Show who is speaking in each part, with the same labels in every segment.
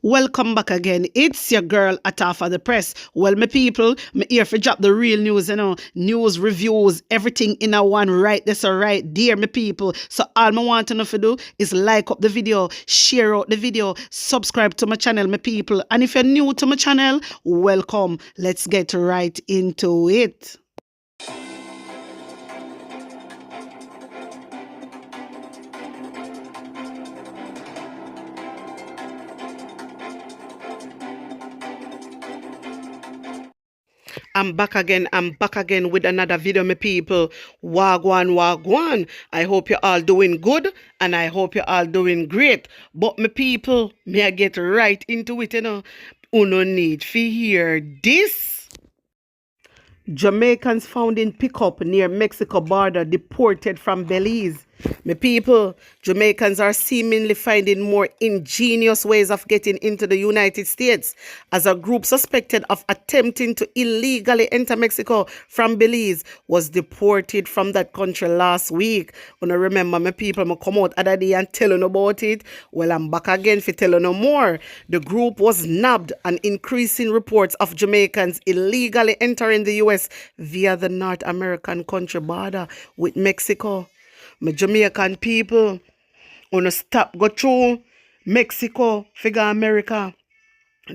Speaker 1: Welcome back again. It's your girl Atafa the Press. Well, my people, me here for drop the real news, news, reviews, everything in a one right. That's all right, dear my people. So all I want to know for do is like up the video, share out the video, subscribe to my channel, my people. And if you're new to my channel, welcome. Let's get right into it. I'm back again with another video, my people. Wagwan, wagwan. I hope you're all doing good and I hope you're all doing great. But my people, may I get right into it, Uno need to hear this. Jamaicans found in pickup near Mexico border deported from Belize. My people, Jamaicans are seemingly finding more ingenious ways of getting into the United States as a group suspected of attempting to illegally enter Mexico from Belize was deported from that country last week. When I remember, my people, I come out other day and tell you about it. Well, I'm back again for telling you more. The group was nabbed and increasing reports of Jamaicans illegally entering the U.S. via the North American country border with Mexico. My Jamaican people, wanna stop go through Mexico, figure America.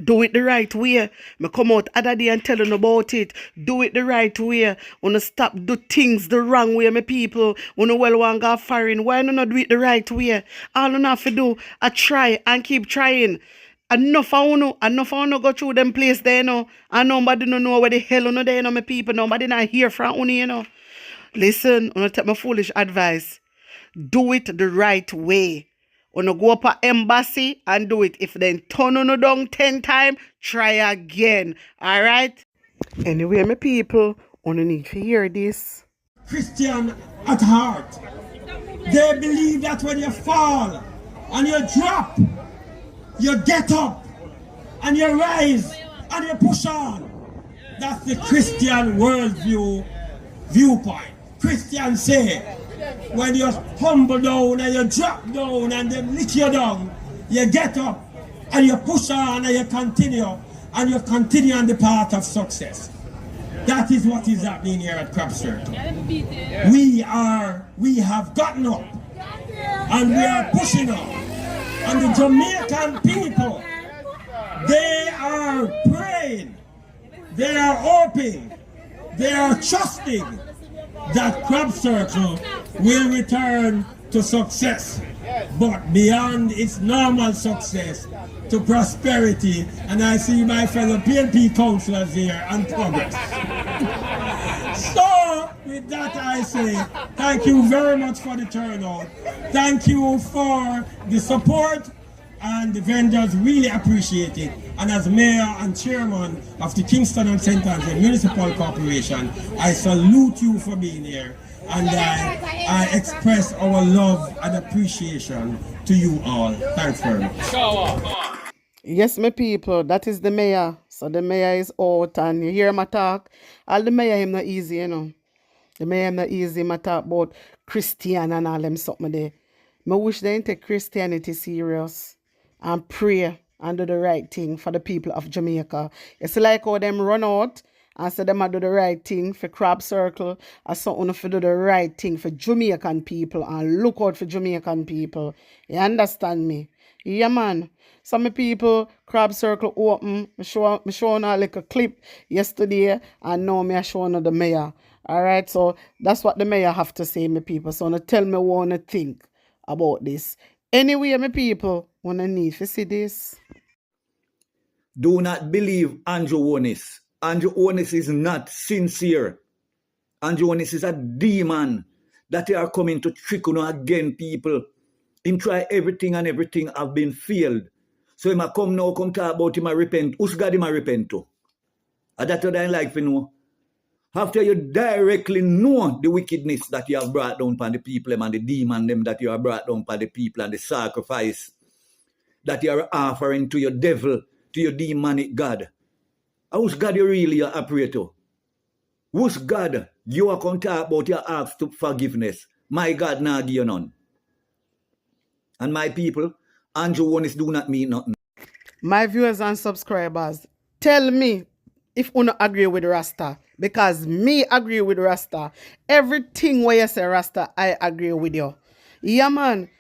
Speaker 1: Do it the right way. Me come out other day and tell you about it. Do it the right way. Wanna stop do things the wrong way, my people. Wanna well want go foreign. Why not do it the right way? All you have to do, I try and keep trying. Enough of you go through them place there, and nobody don't know where the hell you there, my people. Nobody not hear from you, Listen, I'm going to take my foolish advice. Do it the right way. When you go up an embassy and do it. If they turn on you down 10 times, try again. All right? Anyway, my people, you need to hear this.
Speaker 2: Christian at heart. They believe that when you fall and you drop, you get up and you rise and you push on. That's the Christian worldview viewpoint. Christians say, when you humble down and you drop down and they lift you down, you get up and you push on and you continue on the path of success. That is what is happening here at Crab Circle. We have gotten up and we are pushing up. And the Jamaican people, they are praying, they are hoping, they are trusting that Crab Circle will return to success, but beyond its normal success, to prosperity. And I see my fellow PNP councillors here and progress. So, with that I say, thank you very much for the turnout. Thank you for the support, and the vendors really appreciate it. And as mayor and chairman of the Kingston and St. Andrews Municipal Corporation, I salute you for being here. And I express our love and appreciation to you all. Thanks very much.
Speaker 1: Yes, my people, that is the mayor. So the mayor is out and you hear him talk. All the mayor him not easy, The mayor him not easy, him talk about Christian and all them something there. I wish they take Christianity serious and pray and do the right thing for the people of Jamaica. It's like how them run out and say them do the right thing for Crab Circle, and something for do the right thing for Jamaican people and look out for Jamaican people. You understand me? Yeah, man. Some people, Crab Circle open. I showing a little clip yesterday, and now I showing the mayor. All right, so that's what the mayor have to say, my people. So now tell me what you think about this. Anyway, my people, when I need to see this.
Speaker 3: Do not believe Andrew Onis. Andrew Onis is not sincere. Andrew Onis is a demon that they are coming to trick you again, people. Him try everything and everything have been failed. So him a come now, come talk about him a repent. Who's God him a repent to? And that's what I like to know. After you directly know the wickedness that you have brought down upon the people and the demon them that you have brought down upon the people and the sacrifice that you are offering to your devil, to your demonic God. Who's God you really are pray to? Who's God you are going to talk about your ask to forgiveness? My God now give you none. And my people, Andrew Onis do not mean nothing.
Speaker 1: My viewers and subscribers, tell me if you not agree with Rasta. Because me agree with Rasta. Everything where you say Rasta, I agree with you. Yeah, man.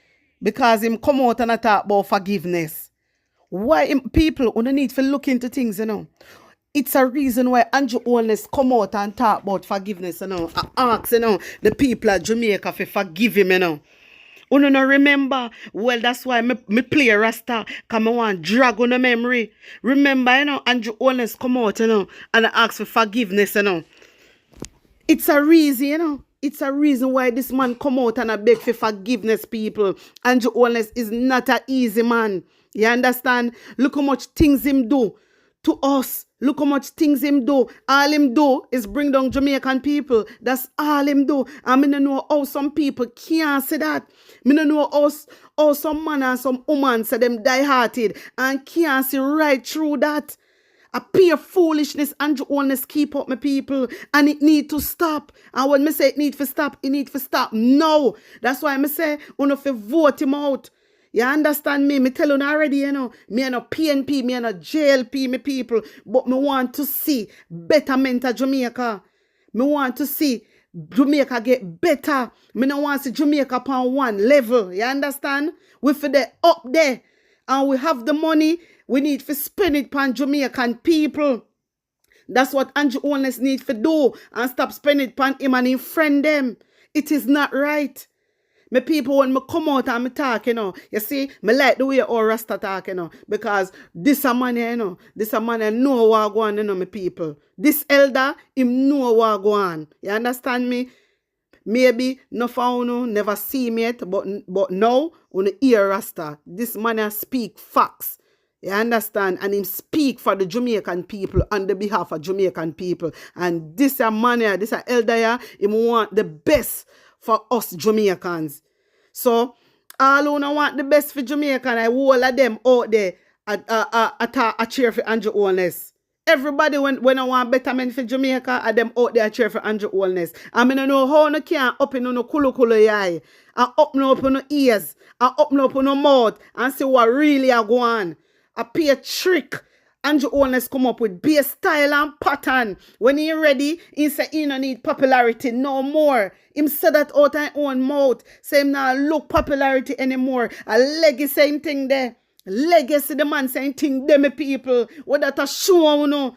Speaker 1: Because him come out and talk about forgiveness. Why people who need to look into things, you know. It's a reason why Andrew Holness come out and talk about forgiveness, you know. I ask, you know, the people at Jamaica to forgive him, you know. You no remember? Well, that's why me play Rasta. Come on, drag on the memory. Remember, you know, Andrew Holness come out, you know, and ask for forgiveness, you know. It's a reason, you know. It's a reason why this man come out and beg for forgiveness, people. Andrew Holness is not an easy man. You understand? Look how much things him do to us. Look how much things him do. All him do is bring down Jamaican people. That's all him do. And I don't know how some people can't say that. I don't know how some man and some woman say them die-hearted and can't see right through that. A pure foolishness Andrew Holness keep up, my people. And it need to stop. And when I say it need to stop, it need to stop. No. That's why I say, you know, if you vote him out. You understand me? Me tell you already, you know, me and a PNP, me and a JLP, me people. But me want to see betterment of Jamaica. Me want to see Jamaica get better. Me don't want to see Jamaica upon one level. You understand? We for the up there. And we have the money. We need to spend it upon Jamaican people. That's what Andrew Holness need to do. And stop spending it upon him and his friend them. It is not right. My people, when me come out and me talk, you know, you see, me like the way all Rasta talk, you know, because this a man, you know, this a man know what go on, you know, my people. This elder, him know what go on. You understand me? Maybe no for you never see me yet, but now, when you hear Rasta, this man speak facts. You understand? And him speak for the Jamaican people on the behalf of Jamaican people. And this a man here, this a elder here, him want the best for us Jamaicans. So, all who want the best for Jamaican, I all of them out there a cheer for Andrew Holness. Everybody when I want betterment for Jamaica, I them out there cheer for Andrew Holness. I mean, I know how you can up in no kulu eye, and up no up no ears, and up no up no mouth, and see what really are going on. A pay trick. Andrew Holness come up with be style and pattern. When he ready, he say he no need popularity no more. Him say that out of his own mouth. Say him not look popularity anymore. A legacy same thing there. Legacy the man saying thing them people. What that a show you know.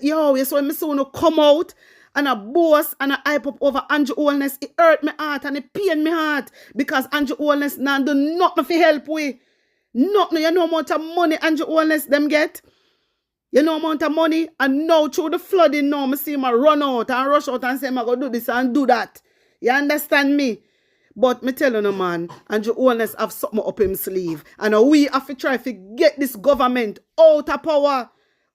Speaker 1: You saw me so come out and a boss and a hype up over Andrew Holness. It hurt my heart and it pain my heart. Because Andrew Holness now do nothing for help with. Nothing, you know amount of money Andrew Holness them get. You know amount of money. And now through the flooding now, I see him run out and rush out and say I'm going to do this and do that. You understand me? But me tell you no man, Andrew Holness have something up his sleeve. And we have to try to get this government out of power.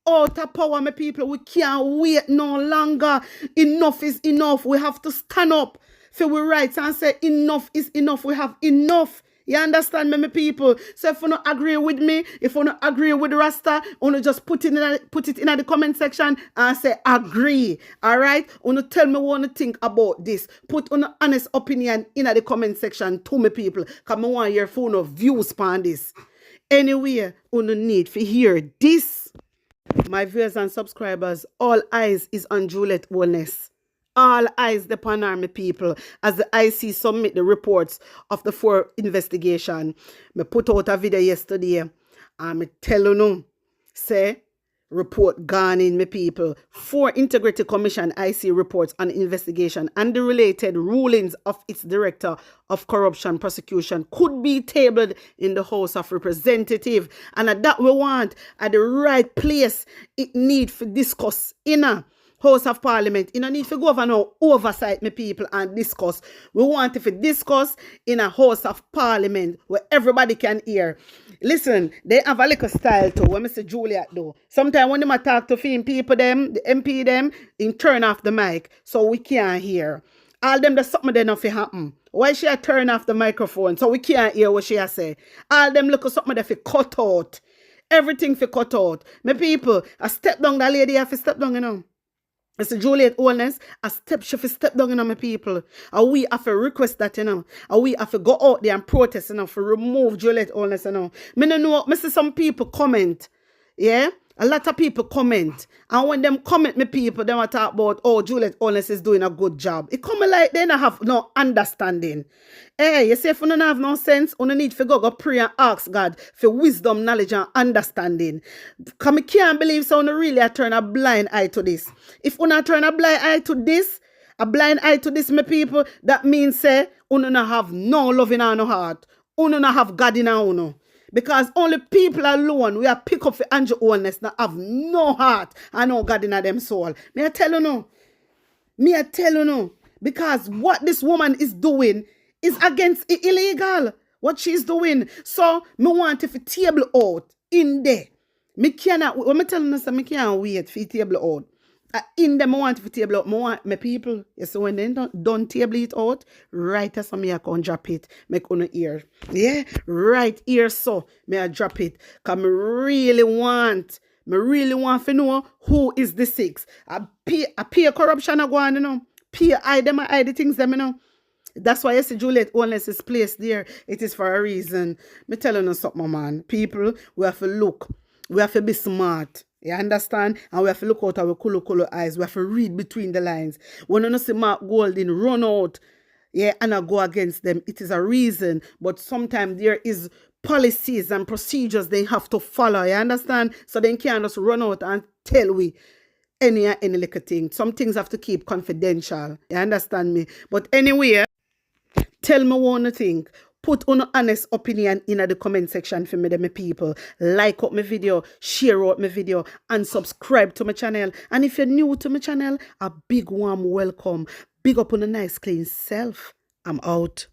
Speaker 1: Out of power, my people. We can't wait no longer. Enough is enough. We have to stand up for our rights and say enough is enough. We have enough. You understand me, my people? So if you don't agree with me, if you don't agree with Rasta, you just put it in the comment section and say agree. Alright? You tell me what you think about this. Put an honest opinion in the comment section to me people. Because I want your phone of views on this. Anyway, you need to hear this. My viewers and subscribers, all eyes is on Juliet Holness. All eyes upon our people as the IC submit the reports of the 4 investigation. Me put out a video yesterday and me tell you no, say report gone in my people. 4 Integrity Commission IC reports on investigation and the related rulings of its director of corruption prosecution could be tabled in the House of Representatives. And that we want at the right place it need for discuss in a House of Parliament. You don't need to go over now oversight my people and discuss. We want to discuss in a House of Parliament where everybody can hear. Listen, they have a little style too. When Mr. Juliet do. Sometimes when they talk to film people them, the MP them, in turn off the mic so we can't hear. All them there's something that nothing happen. Why she turn off the microphone so we can't hear what she say. All them look at something that fi cut out. Everything fi cut out. My people, I step down that lady have to step down, you know. Mr. Juliet Owna, she fi step down, my people. And we have to request that, And we have to go out there and protest, for remove Juliet Owna, Me no know, me see some people comment. Yeah? A lot of people comment. And when them comment, me people, them talk about, oh, Juliet Owna is doing a good job. It come like they don't have no understanding. Hey, you say if you don't have no sense, you need to go pray and ask God for wisdom, knowledge, and understanding. Because I can't believe so you really turn a blind eye to this. If you not turn a blind eye to this, my people, that means say, you don't have no love in our heart. You don't have God in our own. Because only people alone we are pick up for Andrew Owna that have no heart and no God in them soul. Me I tell you no. Because what this woman is doing is against illegal. What she's doing. So me want if a table out in there. Me cannot. When me telling you, me can't wait for table out. In them, I want to table out. I want my people. So when they don't table it out, right as me I can drop it. Make on ear. Yeah, right here so me I drop it. Cause me really want to know who is the six. I pay corruption going, Peer hide them, hide the things them, That's why you see Juliet Owna is placed there. It is for a reason. Me telling you something, man. People, we have to look. We have to be smart. You understand? And we have to look out our color eyes. We have to read between the lines. When you see Mark Golding run out, and I go against them, it is a reason. But sometimes there is policies and procedures they have to follow. You understand? So they can't just run out and tell we any little thing. Some things have to keep confidential. You understand me? But anyway, tell me one thing. Put on honest opinion in the comment section for me, my people. Like up my video, share out my video, and subscribe to my channel. And if you're new to my channel, a big warm welcome. Big up on a nice clean self. I'm out.